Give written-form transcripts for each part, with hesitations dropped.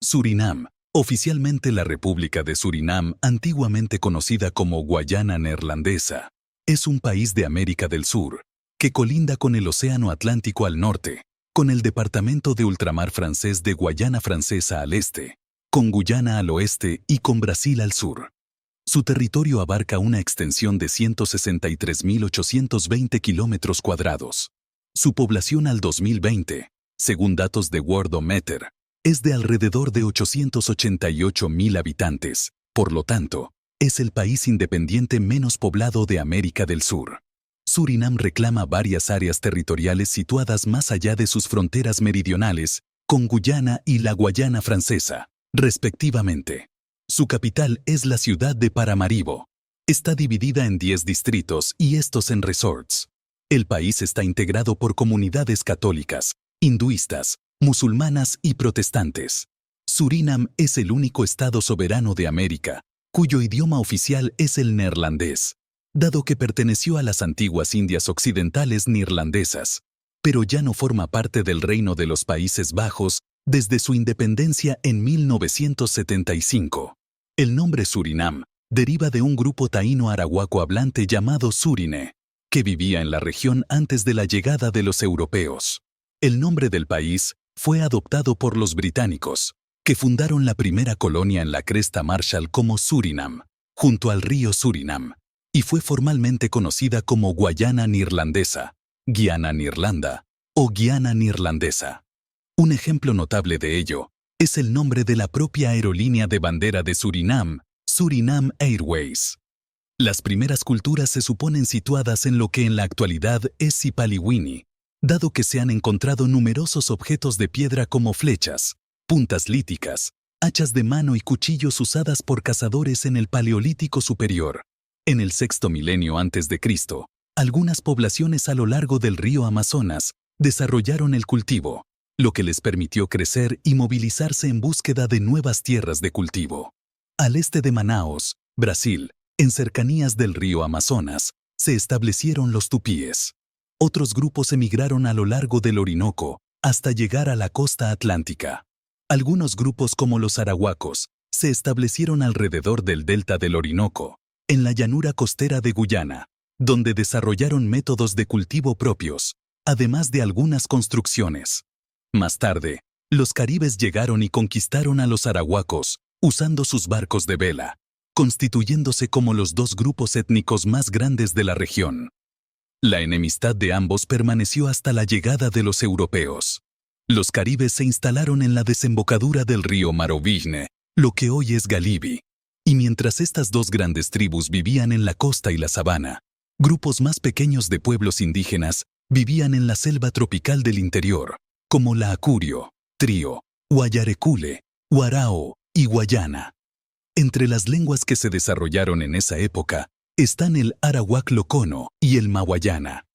Surinam, oficialmente la República de Surinam, antiguamente conocida como Guayana Neerlandesa, es un país de América del Sur, que colinda con el Océano Atlántico al norte, con el departamento de ultramar francés de Guayana Francesa al este, con Guyana al oeste y con Brasil al sur. Su territorio abarca una extensión de 163.820 kilómetros cuadrados. Su población al 2020, según datos de Worldometer, es de alrededor de 888.000 habitantes, por lo tanto, es el país independiente menos poblado de América del Sur. Surinam reclama varias áreas territoriales situadas más allá de sus fronteras meridionales, con Guyana y la Guayana Francesa, respectivamente. Su capital es la ciudad de Paramaribo. Está dividida en 10 distritos y estos en resorts. El país está integrado por comunidades católicas, hinduistas, musulmanas y protestantes. Surinam es el único estado soberano de América, cuyo idioma oficial es el neerlandés, dado que perteneció a las antiguas Indias Occidentales neerlandesas, pero ya no forma parte del Reino de los Países Bajos desde su independencia en 1975. El nombre Surinam deriva de un grupo taíno arahuaco hablante llamado Surine, que vivía en la región antes de la llegada de los europeos. El nombre del país fue adoptado por los británicos, que fundaron la primera colonia en la cresta Marshall como Surinam, junto al río Surinam, y fue formalmente conocida como Guayana Neerlandesa, Guiana Neerlanda o Guiana Neerlandesa. Un ejemplo notable de ello es el nombre de la propia aerolínea de bandera de Surinam, Surinam Airways. Las primeras culturas se suponen situadas en lo que en la actualidad es Sipaliwini, dado que se han encontrado numerosos objetos de piedra como flechas, puntas líticas, hachas de mano y cuchillos usadas por cazadores en el Paleolítico Superior. En el sexto milenio antes de Cristo, algunas poblaciones a lo largo del río Amazonas desarrollaron el cultivo, lo que les permitió crecer y movilizarse en búsqueda de nuevas tierras de cultivo. Al este de Manaos, Brasil, en cercanías del río Amazonas, se establecieron los tupíes. Otros grupos emigraron a lo largo del Orinoco hasta llegar a la costa atlántica. Algunos grupos como los arahuacos se establecieron alrededor del delta del Orinoco, en la llanura costera de Guyana, donde desarrollaron métodos de cultivo propios, además de algunas construcciones. Más tarde, los caribes llegaron y conquistaron a los arahuacos, usando sus barcos de vela, constituyéndose como los dos grupos étnicos más grandes de la región. La enemistad de ambos permaneció hasta la llegada de los europeos. Los caribes se instalaron en la desembocadura del río Marowijne, lo que hoy es Galibi, y mientras estas dos grandes tribus vivían en la costa y la sabana, grupos más pequeños de pueblos indígenas vivían en la selva tropical del interior, como la Acurio, Trío, Guayarecule, Guarao y Guayana. Entre las lenguas que se desarrollaron en esa época están el arawak locono y el mawayana.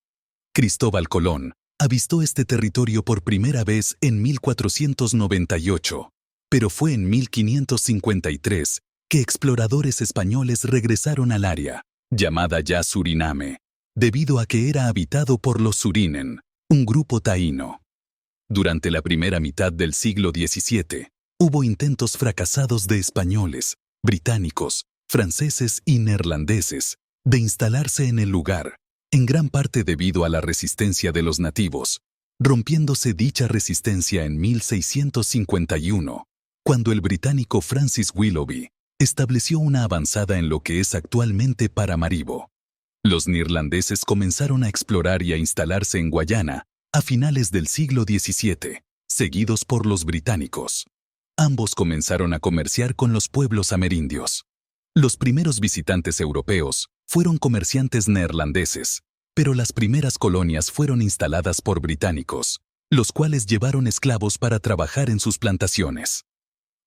Cristóbal Colón avistó este territorio por primera vez en 1498, pero fue en 1553 que exploradores españoles regresaron al área, llamada ya Suriname, debido a que era habitado por los surinen, un grupo taíno. Durante la primera mitad del siglo XVII, hubo intentos fracasados de españoles, británicos, franceses y neerlandeses de instalarse en el lugar, en gran parte debido a la resistencia de los nativos, rompiéndose dicha resistencia en 1651, cuando el británico Francis Willoughby estableció una avanzada en lo que es actualmente Paramaribo. Los neerlandeses comenzaron a explorar y a instalarse en Guayana a finales del siglo XVII, seguidos por los británicos. Ambos comenzaron a comerciar con los pueblos amerindios. Los primeros visitantes europeos fueron comerciantes neerlandeses, pero las primeras colonias fueron instaladas por británicos, los cuales llevaron esclavos para trabajar en sus plantaciones.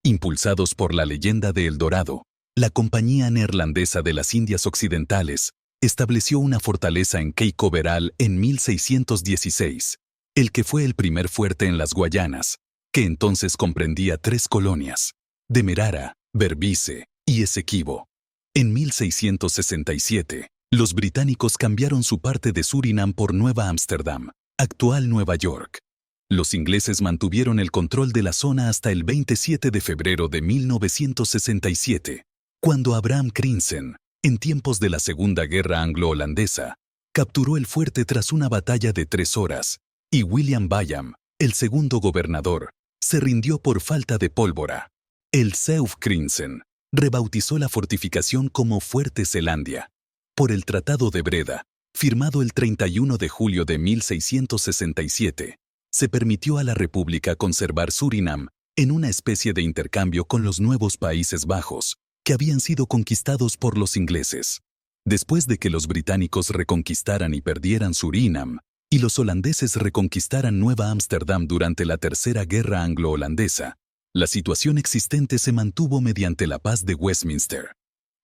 Impulsados por la leyenda de El Dorado, la Compañía Neerlandesa de las Indias Occidentales estableció una fortaleza en Cape Coveral en 1616, el que fue el primer fuerte en las Guayanas, que entonces comprendía 3 colonias, Demerara, Berbice y Essequibo. En 1667, los británicos cambiaron su parte de Surinam por Nueva Ámsterdam, actual Nueva York. Los ingleses mantuvieron el control de la zona hasta el 27 de febrero de 1967, cuando Abraham Crinsen, en tiempos de la Segunda Guerra Anglo-Holandesa, capturó el fuerte tras una batalla de 3 horas, y William Byam, el segundo gobernador, se rindió por falta de pólvora. El Seuf Crinsen rebautizó la fortificación como Fuerte Zelandia, por el Tratado de Breda, firmado el 31 de julio de 1667. Se permitió a la República conservar Surinam en una especie de intercambio con los nuevos Países Bajos, que habían sido conquistados por los ingleses. Después de que los británicos reconquistaran y perdieran Surinam, y los holandeses reconquistaran Nueva Ámsterdam durante la Tercera Guerra Anglo-Holandesa, la situación existente se mantuvo mediante la Paz de Westminster.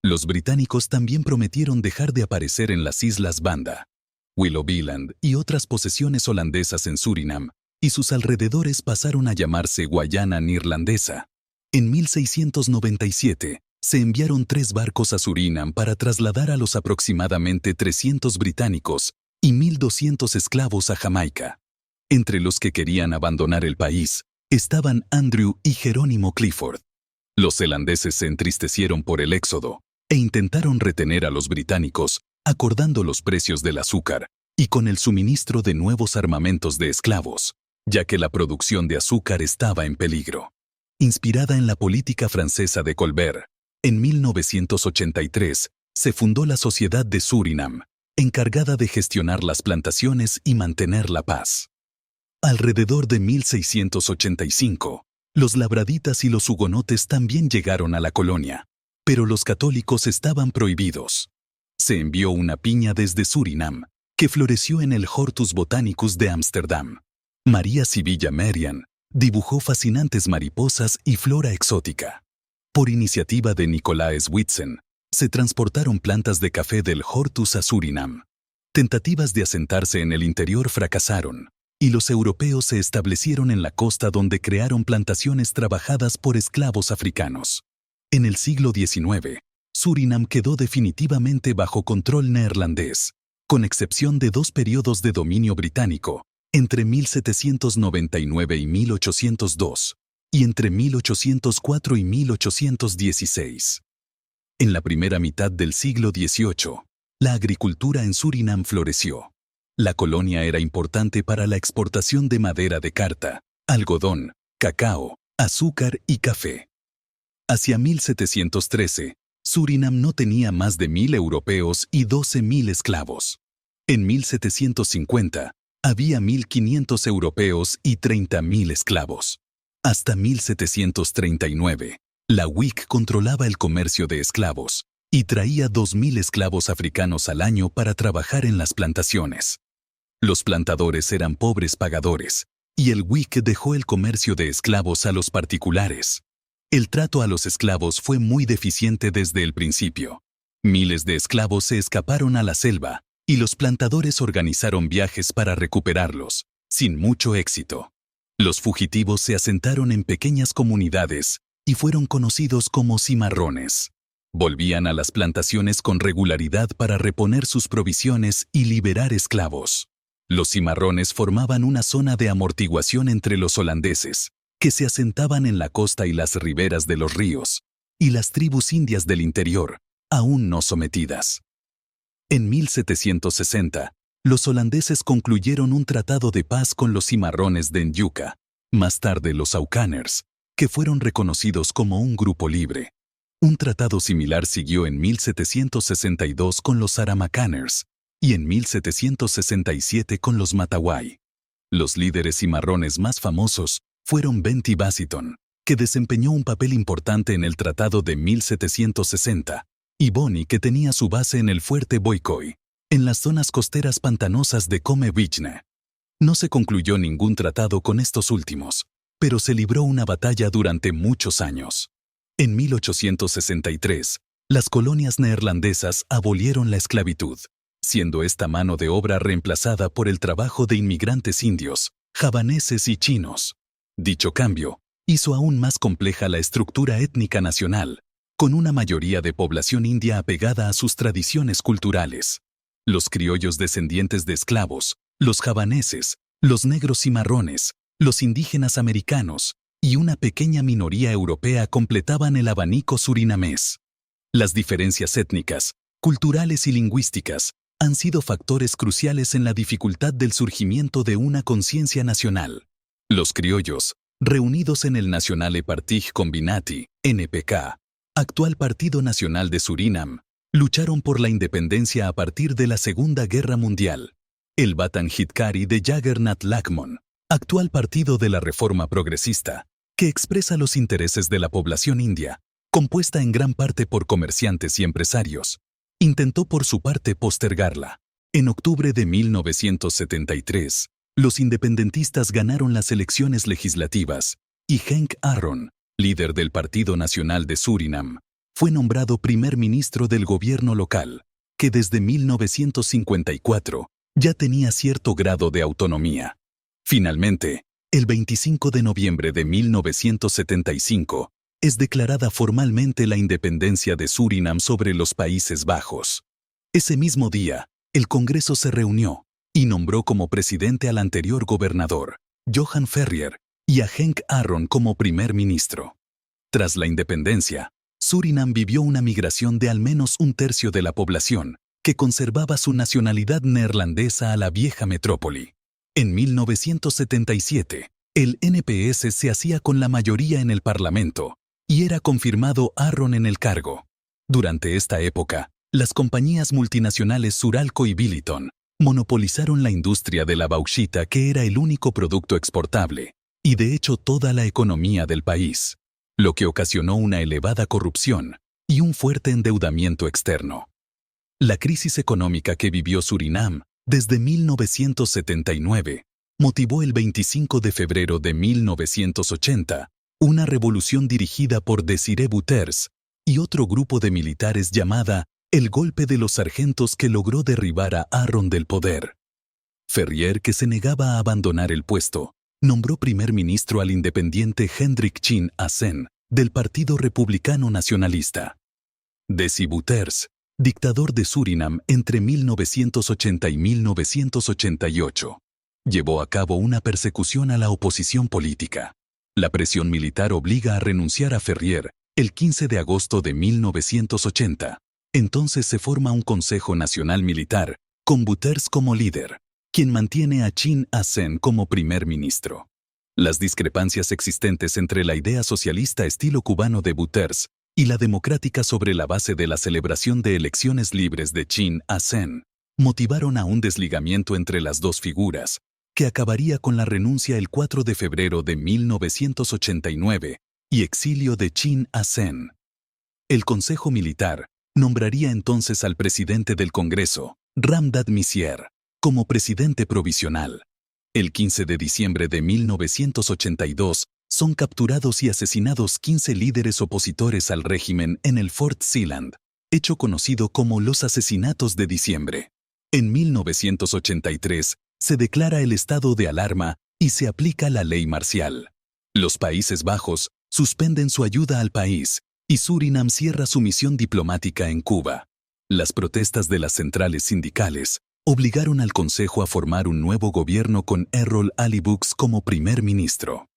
Los británicos también prometieron dejar de aparecer en las Islas Banda, Willoughbyland y otras posesiones holandesas en Surinam, y sus alrededores pasaron a llamarse Guayana Neerlandesa. En 1697, se enviaron 3 barcos a Surinam para trasladar a los aproximadamente 300 británicos y 1.200 esclavos a Jamaica. Entre los que querían abandonar el país, estaban Andrew y Jerónimo Clifford. Los zelandeses se entristecieron por el éxodo e intentaron retener a los británicos, acordando los precios del azúcar y con el suministro de nuevos armamentos de esclavos, ya que la producción de azúcar estaba en peligro. Inspirada en la política francesa de Colbert, en 1983 se fundó la Sociedad de Surinam, encargada de gestionar las plantaciones y mantener la paz. Alrededor de 1685, los labraditas y los hugonotes también llegaron a la colonia, pero los católicos estaban prohibidos. Se envió una piña desde Surinam, que floreció en el Hortus Botanicus de Ámsterdam. María Sibilla Merian dibujó fascinantes mariposas y flora exótica. Por iniciativa de Nicolaes Whitsen, se transportaron plantas de café del Hortus a Surinam. Tentativas de asentarse en el interior fracasaron, y los europeos se establecieron en la costa donde crearon plantaciones trabajadas por esclavos africanos. En el siglo XIX, Surinam quedó definitivamente bajo control neerlandés, con excepción de 2 periodos de dominio británico, entre 1799 y 1802, y entre 1804 y 1816. En la primera mitad del siglo XVIII, la agricultura en Surinam floreció. La colonia era importante para la exportación de madera de carta, algodón, cacao, azúcar y café. Hacia 1713, Surinam no tenía más de 1.000 europeos y 12.000 esclavos. En 1750, había 1.500 europeos y 30.000 esclavos. Hasta 1739, la WIC controlaba el comercio de esclavos y traía 2.000 esclavos africanos al año para trabajar en las plantaciones. Los plantadores eran pobres pagadores, y el WIC dejó el comercio de esclavos a los particulares. El trato a los esclavos fue muy deficiente desde el principio. Miles de esclavos se escaparon a la selva, y los plantadores organizaron viajes para recuperarlos, sin mucho éxito. Los fugitivos se asentaron en pequeñas comunidades y fueron conocidos como cimarrones. Volvían a las plantaciones con regularidad para reponer sus provisiones y liberar esclavos. Los cimarrones formaban una zona de amortiguación entre los holandeses, que se asentaban en la costa y las riberas de los ríos, y las tribus indias del interior, aún no sometidas. En 1760, los holandeses concluyeron un tratado de paz con los cimarrones de Nyuka, más tarde los Aucaners, que fueron reconocidos como un grupo libre. Un tratado similar siguió en 1762 con los Aramacaners y en 1767 con los Matawai. Los líderes cimarrones más famosos fueron Benty Bassiton, que desempeñó un papel importante en el tratado de 1760, y Boni, que tenía su base en el fuerte Boikoi, en las zonas costeras pantanosas de Come-Vichne. No se concluyó ningún tratado con estos últimos, pero se libró una batalla durante muchos años. En 1863, las colonias neerlandesas abolieron la esclavitud, siendo esta mano de obra reemplazada por el trabajo de inmigrantes indios, javaneses y chinos. Dicho cambio hizo aún más compleja la estructura étnica nacional, con una mayoría de población india apegada a sus tradiciones culturales. Los criollos descendientes de esclavos, los javaneses, los negros cimarrones los indígenas americanos y una pequeña minoría europea completaban el abanico surinamés. Las diferencias étnicas, culturales y lingüísticas han sido factores cruciales en la dificultad del surgimiento de una conciencia nacional. Los criollos, reunidos en el Nationale Partig Combinati, NPK, actual Partido Nacional de Surinam, lucharon por la independencia a partir de la Segunda Guerra Mundial. El Batan Hitkari de Jagernath Lachmon, actual Partido de la Reforma Progresista, que expresa los intereses de la población india, compuesta en gran parte por comerciantes y empresarios, intentó por su parte postergarla. En octubre de 1973, los independentistas ganaron las elecciones legislativas y Henk Aaron, líder del Partido Nacional de Surinam, fue nombrado primer ministro del gobierno local, que desde 1954 ya tenía cierto grado de autonomía. Finalmente, el 25 de noviembre de 1975, es declarada formalmente la independencia de Surinam sobre los Países Bajos. Ese mismo día, el Congreso se reunió y nombró como presidente al anterior gobernador, Johan Ferrier, y a Henk Aaron como primer ministro. Tras la independencia, Surinam vivió una migración de al menos un tercio de la población, que conservaba su nacionalidad neerlandesa a la vieja metrópoli. En 1977, el NPS se hacía con la mayoría en el Parlamento, y era confirmado Aaron en el cargo. Durante esta época, las compañías multinacionales Suralco y Billiton monopolizaron la industria de la bauxita, que era el único producto exportable, y de hecho toda la economía del país, lo que ocasionó una elevada corrupción y un fuerte endeudamiento externo. La crisis económica que vivió Surinam desde 1979 motivó el 25 de febrero de 1980 una revolución dirigida por Desiré Bouters y otro grupo de militares llamada el Golpe de los Sargentos, que logró derribar a Aaron del poder. Ferrier, que se negaba a abandonar el puesto, nombró primer ministro al independiente Hendrik Chin Asen, del Partido Republicano Nacionalista. Desi Bouters, dictador de Surinam entre 1980 y 1988, llevó a cabo una persecución a la oposición política. La presión militar obliga a renunciar a Ferrier el 15 de agosto de 1980. Entonces se forma un Consejo Nacional Militar, con Bouters como líder, quien mantiene a Chin Asen como primer ministro. Las discrepancias existentes entre la idea socialista estilo cubano de Bouters y la democrática sobre la base de la celebración de elecciones libres de Chin Asen motivaron a un desligamiento entre las dos figuras, que acabaría con la renuncia el 4 de febrero de 1989 y exilio de Chin Asen. El Consejo Militar nombraría entonces al presidente del Congreso, Ramdad Misier, como presidente provisional. El 15 de diciembre de 1982 son capturados y asesinados 15 líderes opositores al régimen en el Fort Zeeland, hecho conocido como los asesinatos de diciembre. En 1983 se declara el estado de alarma y se aplica la ley marcial. Los Países Bajos suspenden su ayuda al país y Surinam cierra su misión diplomática en Cuba. Las protestas de las centrales sindicales obligaron al Consejo a formar un nuevo gobierno con Errol Ali Bux como primer ministro.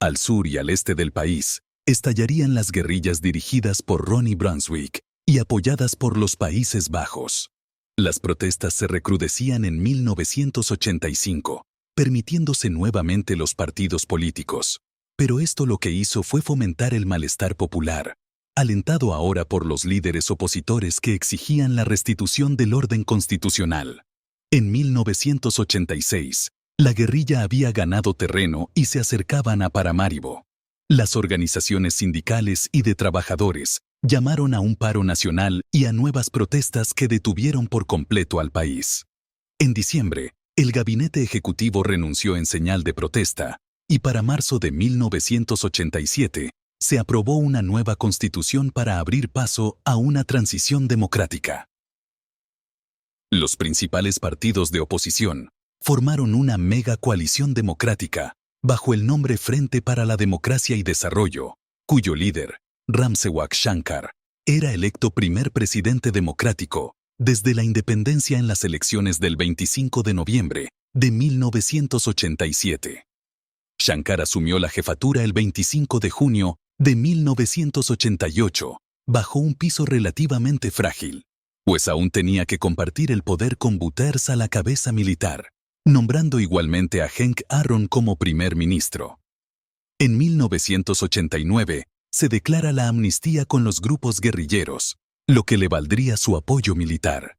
Al sur y al este del país estallarían las guerrillas dirigidas por Ronnie Brunswick y apoyadas por los Países Bajos. Las protestas se recrudecían en 1985, permitiéndose nuevamente los partidos políticos. Pero esto lo que hizo fue fomentar el malestar popular, alentado ahora por los líderes opositores que exigían la restitución del orden constitucional. En 1986, la guerrilla había ganado terreno y se acercaban a Paramaribo. Las organizaciones sindicales y de trabajadores llamaron a un paro nacional y a nuevas protestas que detuvieron por completo al país. En diciembre, el gabinete ejecutivo renunció en señal de protesta, y para marzo de 1987, se aprobó una nueva constitución para abrir paso a una transición democrática. Los principales partidos de oposición formaron una mega coalición democrática bajo el nombre Frente para la Democracia y Desarrollo, cuyo líder, Ramsewak Shankar, era electo primer presidente democrático desde la independencia en las elecciones del 25 de noviembre de 1987. Shankar asumió la jefatura el 25 de junio de 1988, bajo un piso relativamente frágil, pues aún tenía que compartir el poder con Butters a la cabeza militar, nombrando igualmente a Henk Aaron como primer ministro. En 1989, se declara la amnistía con los grupos guerrilleros, lo que le valdría su apoyo militar.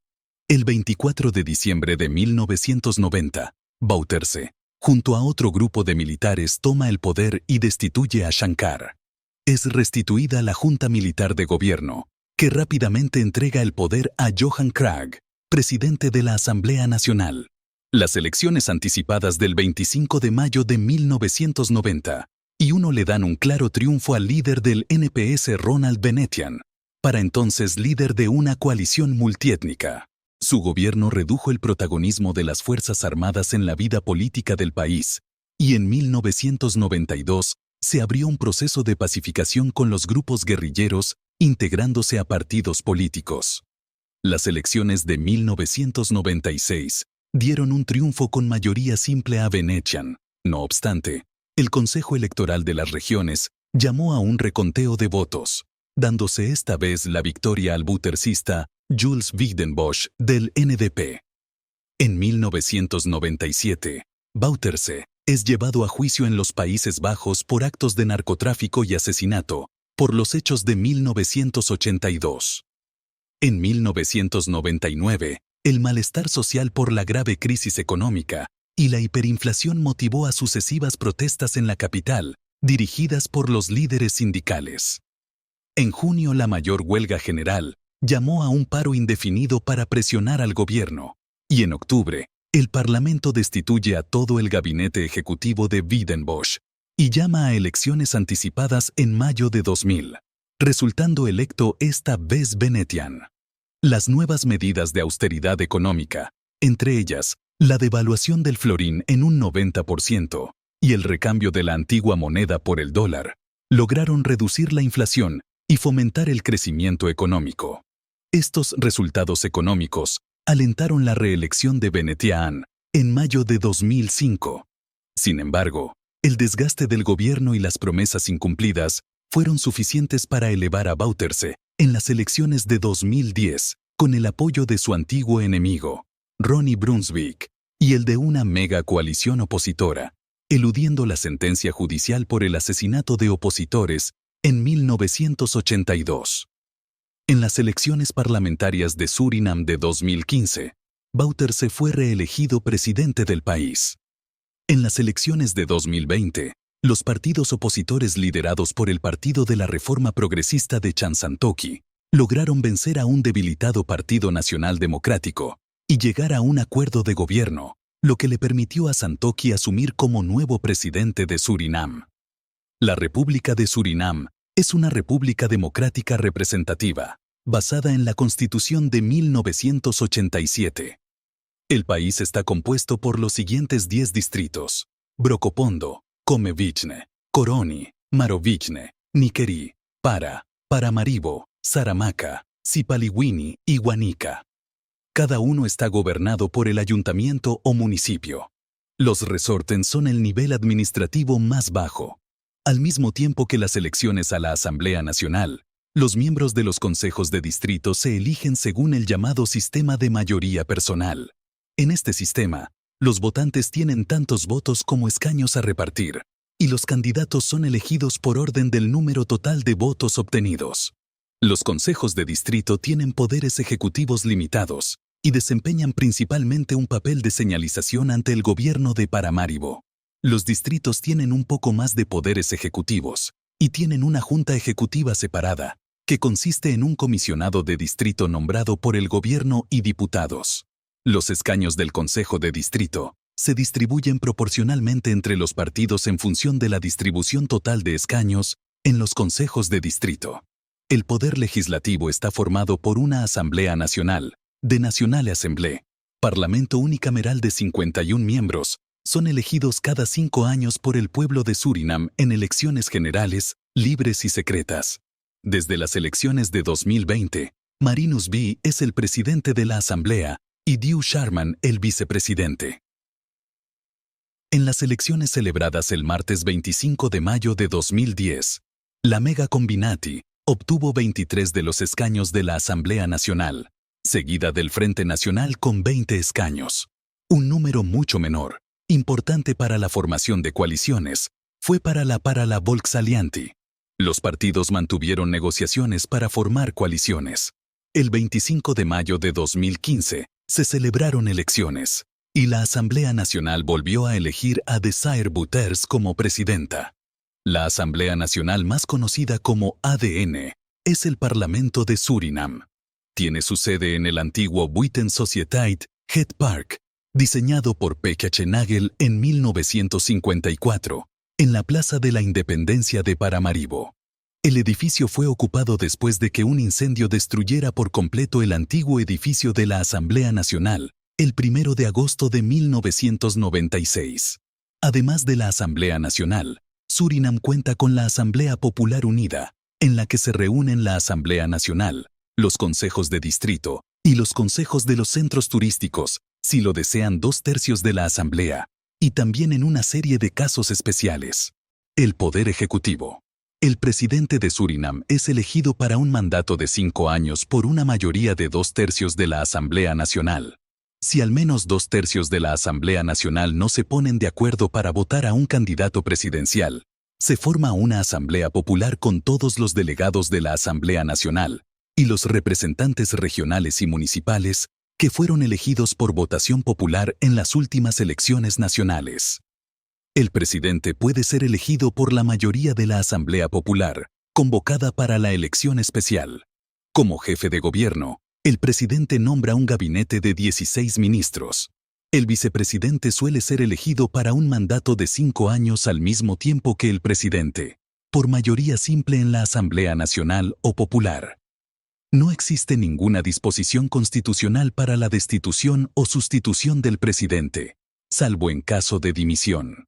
El 24 de diciembre de 1990, Bouterse, junto a otro grupo de militares, toma el poder y destituye a Shankar. Es restituida la Junta Militar de Gobierno, que rápidamente entrega el poder a Johan Cragg, presidente de la Asamblea Nacional. Las elecciones anticipadas del 25 de mayo de 1990 y uno le dan un claro triunfo al líder del NPS Ronald Benetian, para entonces líder de una coalición multiétnica. Su gobierno redujo el protagonismo de las Fuerzas Armadas en la vida política del país, y en 1992 se abrió un proceso de pacificación con los grupos guerrilleros, integrándose a partidos políticos. Las elecciones de 1996 dieron un triunfo con mayoría simple a Benetian. No obstante, el Consejo Electoral de las Regiones llamó a un reconteo de votos, dándose esta vez la victoria al buttersista Jules Wijdenbosch del NDP. En 1997, Bouterse es llevado a juicio en los Países Bajos por actos de narcotráfico y asesinato, por los hechos de 1982. En 1999, el malestar social por la grave crisis económica y la hiperinflación motivó a sucesivas protestas en la capital, dirigidas por los líderes sindicales. En junio, la mayor huelga general llamó a un paro indefinido para presionar al gobierno, y en octubre, el Parlamento destituye a todo el gabinete ejecutivo de Wijdenbosch y llama a elecciones anticipadas en mayo de 2000, resultando electo esta vez Benetian. Las nuevas medidas de austeridad económica, entre ellas, la devaluación del florín en un 90% y el recambio de la antigua moneda por el dólar, lograron reducir la inflación y fomentar el crecimiento económico. Estos resultados económicos alentaron la reelección de Benetian en mayo de 2005. Sin embargo, el desgaste del gobierno y las promesas incumplidas fueron suficientes para elevar a Bouterse en las elecciones de 2010, con el apoyo de su antiguo enemigo, Ronnie Brunswick, y el de una mega coalición opositora, eludiendo la sentencia judicial por el asesinato de opositores en 1982. En las elecciones parlamentarias de Surinam de 2015, Bouterse fue reelegido presidente del país. En las elecciones de 2020, los partidos opositores liderados por el Partido de la Reforma Progresista de Chan Santoki lograron vencer a un debilitado Partido Nacional Democrático y llegar a un acuerdo de gobierno, lo que le permitió a Santoki asumir como nuevo presidente de Surinam. La República de Surinam es una república democrática representativa, basada en la Constitución de 1987. El país está compuesto por los siguientes 10 distritos: Brokopondo, Comevichne, Coroni, Marovichne, Niquerí, Paramaribo, Saramaca, Sipaliwini y Huanica. Cada uno está gobernado por el ayuntamiento o municipio. Los resorten son el nivel administrativo más bajo. Al mismo tiempo que las elecciones a la Asamblea Nacional, los miembros de los consejos de distrito se eligen según el llamado sistema de mayoría personal. En este sistema, los votantes tienen tantos votos como escaños a repartir, y los candidatos son elegidos por orden del número total de votos obtenidos. Los consejos de distrito tienen poderes ejecutivos limitados y desempeñan principalmente un papel de señalización ante el gobierno de Paramaribo. Los distritos tienen un poco más de poderes ejecutivos y tienen una junta ejecutiva separada, que consiste en un comisionado de distrito nombrado por el gobierno y diputados. Los escaños del Consejo de Distrito se distribuyen proporcionalmente entre los partidos en función de la distribución total de escaños en los consejos de distrito. El poder legislativo está formado por una Asamblea Nacional, de Nacional Assemblée, Parlamento unicameral de 51 miembros, son elegidos cada 5 años por el pueblo de Surinam en elecciones generales, libres y secretas. Desde las elecciones de 2020, Marinus B. es el presidente de la Asamblea y Dew Sharman el vicepresidente. En las elecciones celebradas el martes 25 de mayo de 2010, la Mega Combinati obtuvo 23 de los escaños de la Asamblea Nacional, seguida del Frente Nacional con 20 escaños. Un número mucho menor, importante para la formación de coaliciones, fue para la Volksallianz. Los partidos mantuvieron negociaciones para formar coaliciones. El 25 de mayo de 2015 se celebraron elecciones, y la Asamblea Nacional volvió a elegir a Desire Bouterse como presidenta. La Asamblea Nacional, más conocida como ADN, es el Parlamento de Surinam. Tiene su sede en el antiguo Buitensociëteit, Het Park, diseñado por P.K. Nagel en 1954, en la Plaza de la Independencia de Paramaribo. El edificio fue ocupado después de que un incendio destruyera por completo el antiguo edificio de la Asamblea Nacional, el 1 de agosto de 1996. Además de la Asamblea Nacional, Surinam cuenta con la Asamblea Popular Unida, en la que se reúnen la Asamblea Nacional, los consejos de distrito y los consejos de los centros turísticos, si lo desean 2/3 de la Asamblea, y también en una serie de casos especiales. El Poder Ejecutivo. El presidente de Surinam es elegido para un mandato de 5 años por una mayoría de 2/3 de la Asamblea Nacional. Si al menos 2/3 de la Asamblea Nacional no se ponen de acuerdo para votar a un candidato presidencial, se forma una Asamblea Popular con todos los delegados de la Asamblea Nacional y los representantes regionales y municipales que fueron elegidos por votación popular en las últimas elecciones nacionales. El presidente puede ser elegido por la mayoría de la Asamblea Popular, convocada para la elección especial. Como jefe de gobierno, el presidente nombra un gabinete de 16 ministros. El vicepresidente suele ser elegido para un mandato de 5 años al mismo tiempo que el presidente, por mayoría simple en la Asamblea Nacional o Popular. No existe ninguna disposición constitucional para la destitución o sustitución del presidente, salvo en caso de dimisión.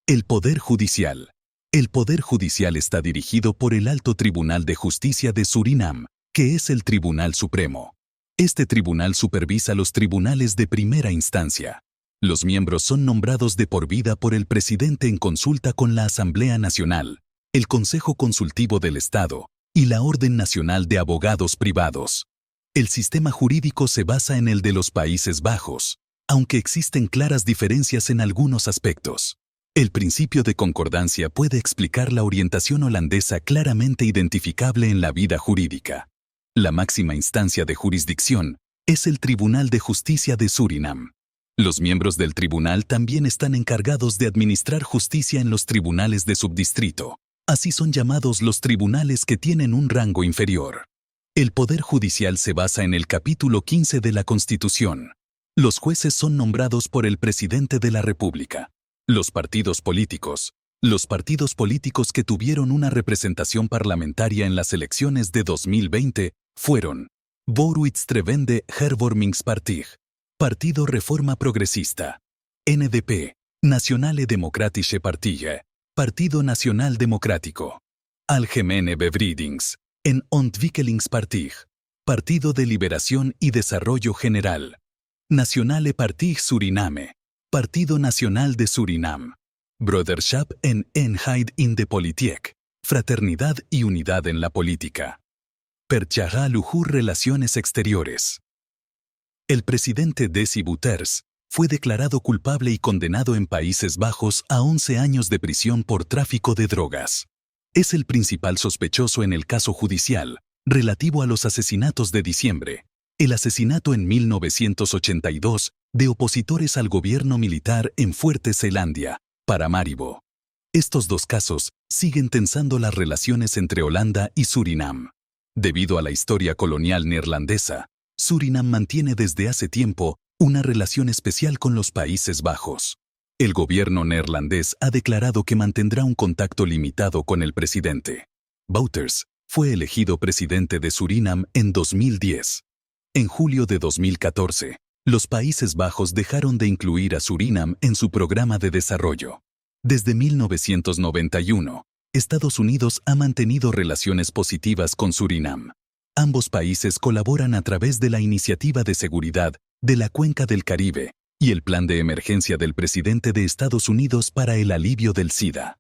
El Poder Judicial. El Poder Judicial está dirigido por el Alto Tribunal de Justicia de Surinam, que es el Tribunal Supremo. Este tribunal supervisa los tribunales de primera instancia. Los miembros son nombrados de por vida por el presidente en consulta con la Asamblea Nacional, el Consejo Consultivo del Estado y la Orden Nacional de Abogados Privados. El sistema jurídico se basa en el de los Países Bajos, aunque existen claras diferencias en algunos aspectos. El principio de concordancia puede explicar la orientación holandesa claramente identificable en la vida jurídica. La máxima instancia de jurisdicción es el Tribunal de Justicia de Surinam. Los miembros del tribunal también están encargados de administrar justicia en los tribunales de subdistrito. Así son llamados los tribunales que tienen un rango inferior. El Poder Judicial se basa en el capítulo 15 de la Constitución. Los jueces son nombrados por el presidente de la República. Los partidos políticos que tuvieron una representación parlamentaria en las elecciones de 2020 fueron Vooruitstrevende Hervormingspartiet, Partido Reforma Progresista, NDP, Nationale Democratische Partij, Partido Nacional Democrático, Algemene Bevrijdings en Ontwikkelingspartiet, Partido de Liberación y Desarrollo General, Nationale Partij Suriname, Partido Nacional de Surinam, Broederschap en Eenheid in de Politiek, Fraternidad y Unidad en la Política. Perchaga Luhur Relaciones Exteriores. El presidente Desi Bouterse fue declarado culpable y condenado en Países Bajos a 11 años de prisión por tráfico de drogas. Es el principal sospechoso en el caso judicial relativo a los asesinatos de diciembre, el asesinato en 1982 de opositores al gobierno militar en Fuerte Zeelandia, Paramaribo. Estos dos casos siguen tensando las relaciones entre Holanda y Surinam. Debido a la historia colonial neerlandesa, Surinam mantiene desde hace tiempo una relación especial con los Países Bajos. El gobierno neerlandés ha declarado que mantendrá un contacto limitado con el presidente. Bouterse fue elegido presidente de Surinam en 2010. En julio de 2014, los Países Bajos dejaron de incluir a Surinam en su programa de desarrollo. Desde 1991, Estados Unidos ha mantenido relaciones positivas con Surinam. Ambos países colaboran a través de la Iniciativa de Seguridad de la Cuenca del Caribe y el plan de emergencia del presidente de Estados Unidos para el alivio del SIDA.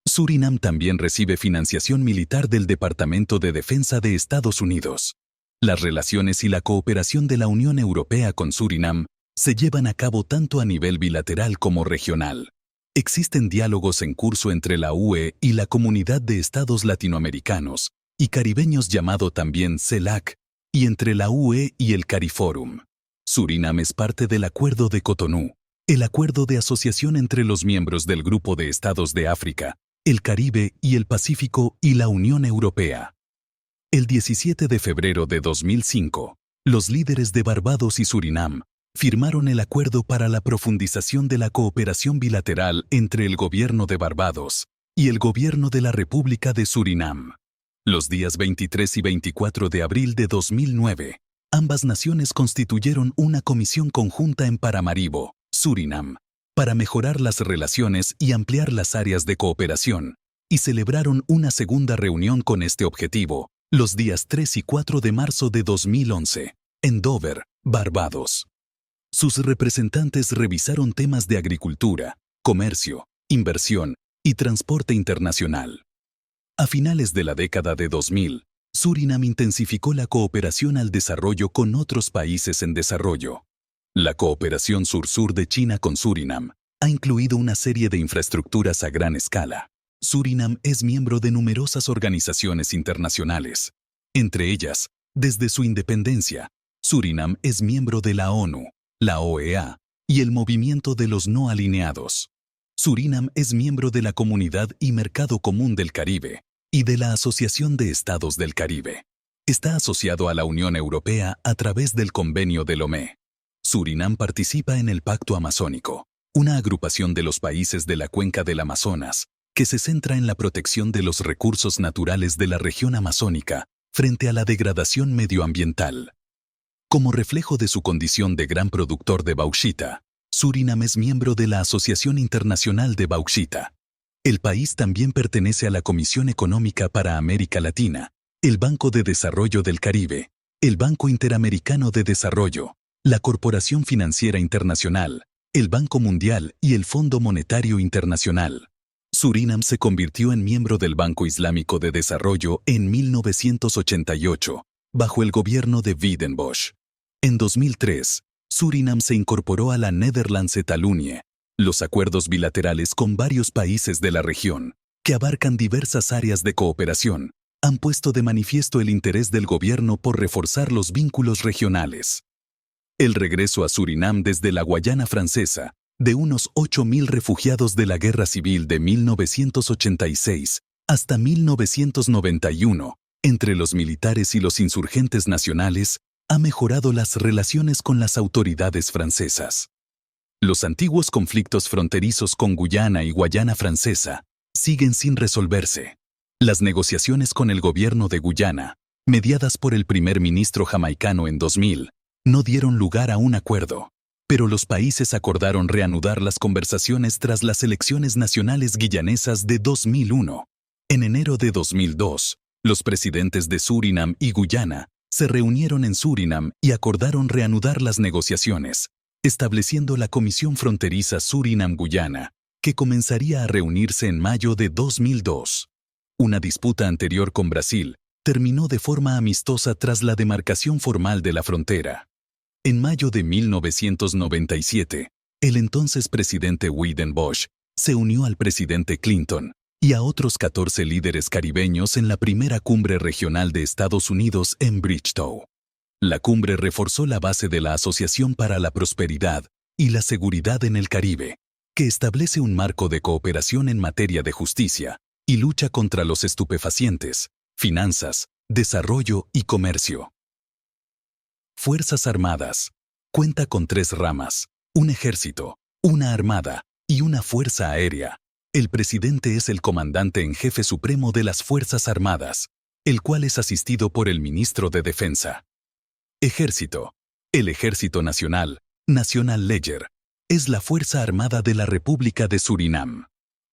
Surinam también recibe financiación militar del Departamento de Defensa de Estados Unidos. Las relaciones y la cooperación de la Unión Europea con Surinam se llevan a cabo tanto a nivel bilateral como regional. Existen diálogos en curso entre la UE y la Comunidad de Estados Latinoamericanos y Caribeños llamado también CELAC, y entre la UE y el CARIFORUM. Surinam es parte del Acuerdo de Cotonú, el acuerdo de asociación entre los miembros del Grupo de Estados de África, el Caribe y el Pacífico y la Unión Europea. El 17 de febrero de 2005, los líderes de Barbados y Surinam firmaron el acuerdo para la profundización de la cooperación bilateral entre el gobierno de Barbados y el gobierno de la República de Surinam. Los días 23 y 24 de abril de 2009, ambas naciones constituyeron una comisión conjunta en Paramaribo, Surinam, para mejorar las relaciones y ampliar las áreas de cooperación, y celebraron una segunda reunión con este objetivo, los días 3 y 4 de marzo de 2011, en Dover, Barbados. Sus representantes revisaron temas de agricultura, comercio, inversión y transporte internacional. A finales de la década de 2000, Surinam intensificó la cooperación al desarrollo con otros países en desarrollo. La cooperación sur-sur de China con Surinam ha incluido una serie de infraestructuras a gran escala. Surinam es miembro de numerosas organizaciones internacionales. Entre ellas, desde su independencia, Surinam es miembro de la ONU, la OEA y el Movimiento de los No Alineados. Surinam es miembro de la Comunidad y Mercado Común del Caribe y de la Asociación de Estados del Caribe. Está asociado a la Unión Europea a través del Convenio de Lomé. Surinam participa en el Pacto Amazónico, una agrupación de los países de la cuenca del Amazonas, que se centra en la protección de los recursos naturales de la región amazónica frente a la degradación medioambiental. Como reflejo de su condición de gran productor de bauxita, Surinam es miembro de la Asociación Internacional de Bauxita. El país también pertenece a la Comisión Económica para América Latina, el Banco de Desarrollo del Caribe, el Banco Interamericano de Desarrollo, la Corporación Financiera Internacional, el Banco Mundial y el Fondo Monetario Internacional. Surinam se convirtió en miembro del Banco Islámico de Desarrollo en 1988, bajo el gobierno de Wijdenbosch. En 2003, Surinam se incorporó a la Nederlandse-Talunie, los acuerdos bilaterales con varios países de la región, que abarcan diversas áreas de cooperación, han puesto de manifiesto el interés del gobierno por reforzar los vínculos regionales. El regreso a Surinam desde la Guayana Francesa, de unos 8.000 refugiados de la Guerra Civil de 1986 hasta 1991, entre los militares y los insurgentes nacionales, ha mejorado las relaciones con las autoridades francesas. Los antiguos conflictos fronterizos con Guyana y Guayana Francesa siguen sin resolverse. Las negociaciones con el gobierno de Guyana, mediadas por el primer ministro jamaicano en 2000, no dieron lugar a un acuerdo, pero los países acordaron reanudar las conversaciones tras las elecciones nacionales guyanesas de 2001. En enero de 2002, los presidentes de Surinam y Guyana se reunieron en Surinam y acordaron reanudar las negociaciones, estableciendo la Comisión Fronteriza Surinam-Guyana, que comenzaría a reunirse en mayo de 2002. Una disputa anterior con Brasil terminó de forma amistosa tras la demarcación formal de la frontera. En mayo de 1997, el entonces presidente Wijdenbosch se unió al presidente Clinton y a otros 14 líderes caribeños en la primera cumbre regional de Estados Unidos en Bridgetown. La cumbre reforzó la base de la Asociación para la Prosperidad y la Seguridad en el Caribe, que establece un marco de cooperación en materia de justicia y lucha contra los estupefacientes, finanzas, desarrollo y comercio. Fuerzas Armadas. Cuenta con 3 ramas, un ejército, una armada y una fuerza aérea. El presidente es el comandante en jefe supremo de las Fuerzas Armadas, el cual es asistido por el ministro de Defensa. Ejército. El Ejército Nacional, National Leger, es la Fuerza Armada de la República de Surinam.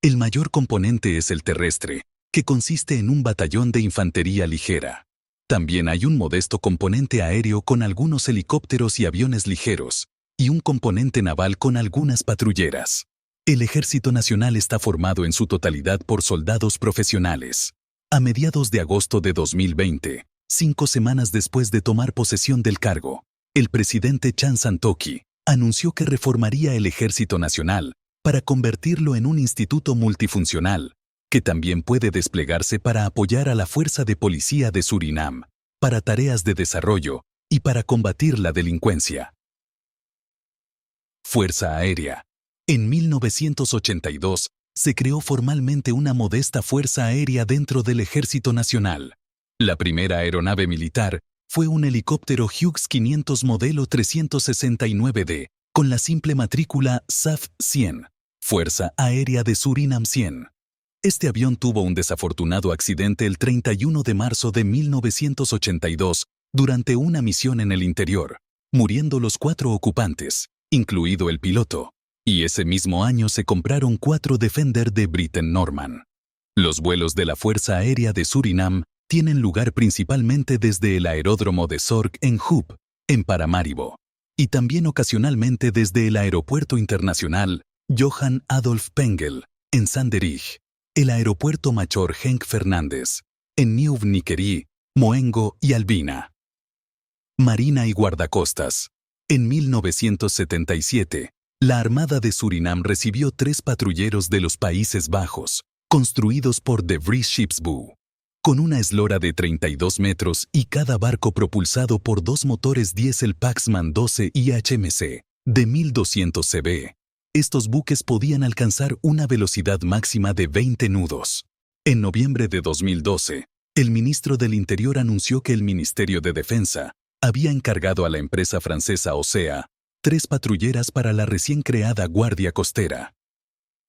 El mayor componente es el terrestre, que consiste en un batallón de infantería ligera. También hay un modesto componente aéreo con algunos helicópteros y aviones ligeros, y un componente naval con algunas patrulleras. El Ejército Nacional está formado en su totalidad por soldados profesionales. A mediados de agosto de 2020, 5 semanas después de tomar posesión del cargo, el presidente Chan Santoki anunció que reformaría el Ejército Nacional para convertirlo en un instituto multifuncional, que también puede desplegarse para apoyar a la Fuerza de Policía de Surinam, para tareas de desarrollo y para combatir la delincuencia. Fuerza Aérea. En 1982, se creó formalmente una modesta Fuerza Aérea dentro del Ejército Nacional. La primera aeronave militar fue un helicóptero Hughes 500 modelo 369D, con la simple matrícula SAF 100, Fuerza Aérea de Surinam 100. Este avión tuvo un desafortunado accidente el 31 de marzo de 1982 durante una misión en el interior, muriendo los 4 ocupantes, incluido el piloto, y ese mismo año se compraron 4 Defender de Britten Norman. Los vuelos de la Fuerza Aérea de Surinam tienen lugar principalmente desde el aeródromo de Zorg en Hoop, en Paramaribo, y también ocasionalmente desde el Aeropuerto Internacional Johan Adolf Pengel, en Sanderij, el Aeropuerto Major Henk Fernández, en Nieuw-Nikeri, Moengo y Albina. Marina y guardacostas. En 1977, la Armada de Surinam recibió 3 patrulleros de los Países Bajos, construidos por De Vries Shipsbouw, con una eslora de 32 metros y cada barco propulsado por 2 motores diésel Paxman 12 y HMC, de 1200 cb. Estos buques podían alcanzar una velocidad máxima de 20 nudos. En noviembre de 2012, el ministro del Interior anunció que el Ministerio de Defensa había encargado a la empresa francesa OSEA 3 patrulleras para la recién creada Guardia Costera.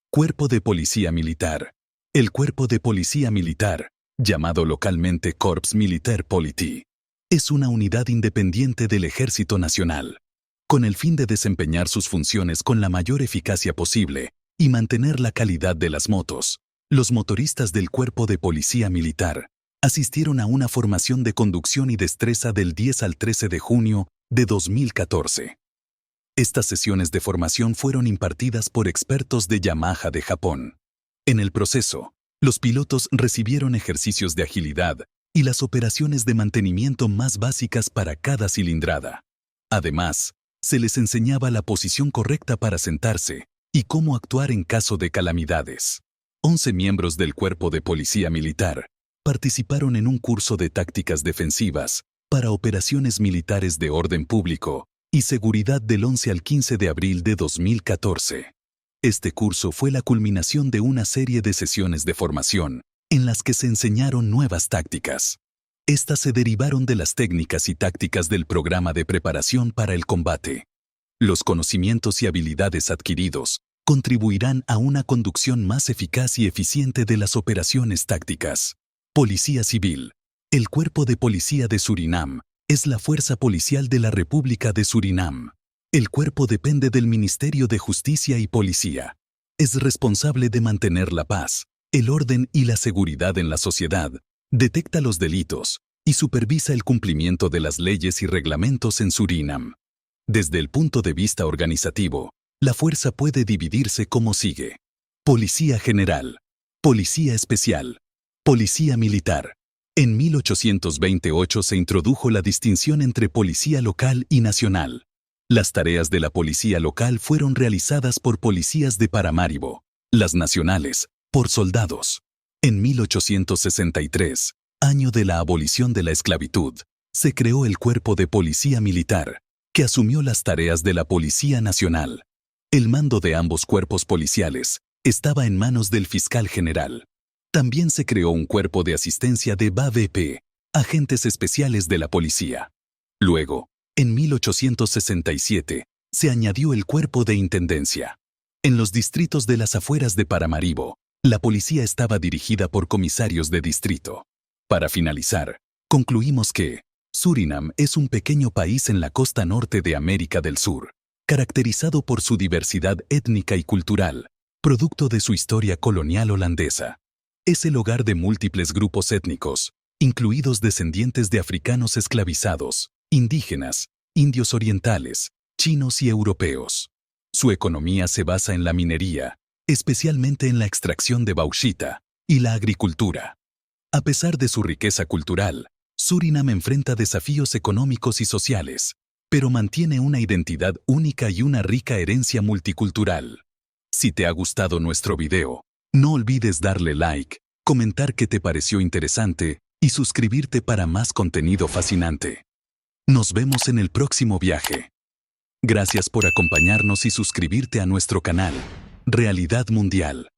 Cuerpo de Policía Militar. El Cuerpo de Policía Militar, llamado localmente Corps Militaire Politie, es una unidad independiente del Ejército Nacional, con el fin de desempeñar sus funciones con la mayor eficacia posible y mantener la calidad de las motos. Los motoristas del Cuerpo de Policía Militar asistieron a una formación de conducción y destreza del 10 al 13 de junio de 2014. Estas sesiones de formación fueron impartidas por expertos de Yamaha de Japón. En el proceso, los pilotos recibieron ejercicios de agilidad y las operaciones de mantenimiento más básicas para cada cilindrada. Además, se les enseñaba la posición correcta para sentarse y cómo actuar en caso de calamidades. 11 miembros del Cuerpo de Policía Militar participaron en un curso de tácticas defensivas para operaciones militares de orden público y seguridad del 11 al 15 de abril de 2014. Este curso fue la culminación de una serie de sesiones de formación en las que se enseñaron nuevas tácticas. Estas se derivaron de las técnicas y tácticas del programa de preparación para el combate. Los conocimientos y habilidades adquiridos contribuirán a una conducción más eficaz y eficiente de las operaciones tácticas. Policía Civil. El Cuerpo de Policía de Surinam es la fuerza policial de la República de Surinam. El cuerpo depende del Ministerio de Justicia y Policía. Es responsable de mantener la paz, el orden y la seguridad en la sociedad, detecta los delitos y supervisa el cumplimiento de las leyes y reglamentos en Surinam. Desde el punto de vista organizativo, la fuerza puede dividirse como sigue: Policía General, Policía Especial, Policía Militar. En 1828 se introdujo la distinción entre policía local y nacional. Las tareas de la policía local fueron realizadas por policías de Paramaribo, las nacionales, por soldados. En 1863, año de la abolición de la esclavitud, se creó el Cuerpo de Policía Militar, que asumió las tareas de la Policía Nacional. El mando de ambos cuerpos policiales estaba en manos del fiscal general. También se creó un cuerpo de asistencia de BAVP, agentes especiales de la policía. Luego, en 1867, se añadió el cuerpo de intendencia. En los distritos de las afueras de Paramaribo, la policía estaba dirigida por comisarios de distrito. Para finalizar, concluimos que Surinam es un pequeño país en la costa norte de América del Sur, caracterizado por su diversidad étnica y cultural, producto de su historia colonial holandesa. Es el hogar de múltiples grupos étnicos, incluidos descendientes de africanos esclavizados, indígenas, indios orientales, chinos y europeos. Su economía se basa en la minería, especialmente en la extracción de bauxita, y la agricultura. A pesar de su riqueza cultural, Surinam enfrenta desafíos económicos y sociales, pero mantiene una identidad única y una rica herencia multicultural. Si te ha gustado nuestro video, no olvides darle like, comentar qué te pareció interesante y suscribirte para más contenido fascinante. Nos vemos en el próximo viaje. Gracias por acompañarnos y suscribirte a nuestro canal, Realidad Mundial.